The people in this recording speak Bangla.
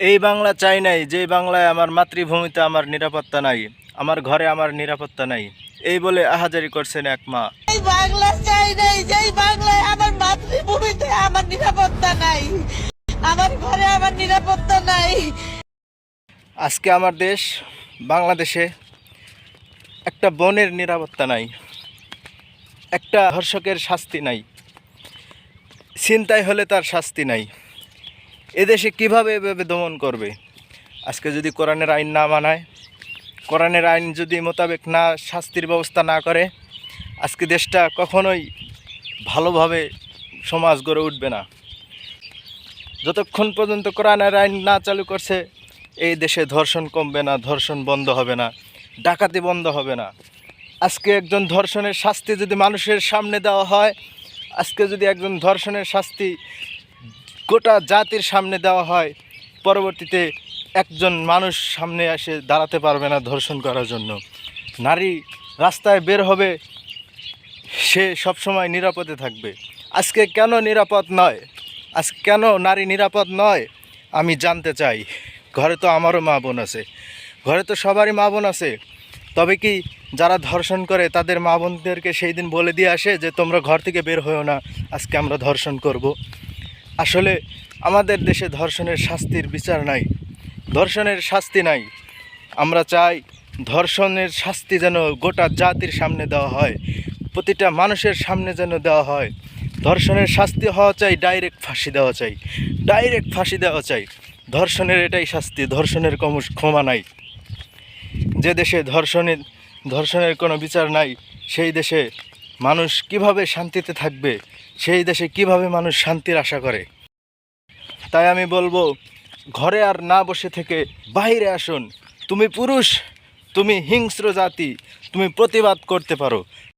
এই বাংলা চাই নাই, যে বাংলায় আমার মাতৃভূমিতে আমার নিরাপত্তা নাই, আমার ঘরে আমার নিরাপত্তা নাই, এই বলে আহাজারি করছেন এক মা। এই বাংলা চাই নাই, যেই বাংলায় আমার মাতৃভূমিতে আমার নিরাপত্তা নাই, আমার ঘরে আমার নিরাপত্তা নাই। আজকে আমার দেশ বাংলাদেশে একটা বোনের নিরাপত্তা নাই, একটা ধর্ষকের শাস্তি নাই, ছিনতাই হলে তার শাস্তি নাই। এদেশে কীভাবে এভাবে দমন করবে? আজকে যদি কোরআনের আইন না মানায়, কোরআনের আইন যদি মোতাবেক না শাস্তির ব্যবস্থা না করে, আজকে দেশটা কখনোই ভালোভাবে সমাজ গড়ে উঠবে না। যতক্ষণ পর্যন্ত কোরআনের আইন না চালু করছে, এই দেশে ধর্ষণ কমবে না, ধর্ষণ বন্ধ হবে না, ডাকাতি বন্ধ হবে না। আজকে একজন ধর্ষণের শাস্তি যদি মানুষের সামনে দেওয়া হয়, আজকে যদি একজন ধর্ষণের শাস্তি গোটা জাতির সামনে দেওয়া হয়, পরবর্তীতে একজন মানুষ সামনে এসে দাঁড়াতে পারবে না ধর্ষণ করার জন্য। নারী রাস্তায় বের হবে, সে সবসময় নিরাপদে থাকবে। আজকে কেন নিরাপদ নয়? আজকে কেন নারী নিরাপদ নয় আমি জানতে চাই। ঘরে তো আমারও মা বোন আছে, ঘরে তো সবারই মা বোন আছে। তবে কি যারা ধর্ষণ করে তাদের মা বোনদেরকে সেই দিন বলে দিয়ে আসে যে তোমরা ঘর থেকে বের হয়েও না, আজকে আমরা ধর্ষণ করব? আসলে আমাদের দেশে ধর্ষণের শাস্তির বিচার নাই, ধর্ষণের শাস্তি নাই। আমরা চাই ধর্ষণের শাস্তি যেন গোটা জাতির সামনে দেওয়া হয়, প্রতিটা মানুষের সামনে যেন দেওয়া হয়। ধর্ষণের শাস্তি হওয়া চাই, ডাইরেক্ট ফাঁসি দেওয়া চাই, ডাইরেক্ট ফাঁসি দেওয়া চাই। ধর্ষণের এটাই শাস্তি, ধর্ষণের কোনো ক্ষমা নাই। যে দেশে ধর্ষণের কোনো বিচার নাই, সেই দেশে মানুষ কিভাবে শান্তিতে থাকবে? সেই দেশে কিভাবে মানুষ শান্তির আশা করে? তাই আমি বলবো, ঘরে আর না বসে থেকে বাইরে আসুন। তুমি পুরুষ, তুমি হিংস্র জাতি, তুমি প্রতিবাদ করতে পারো।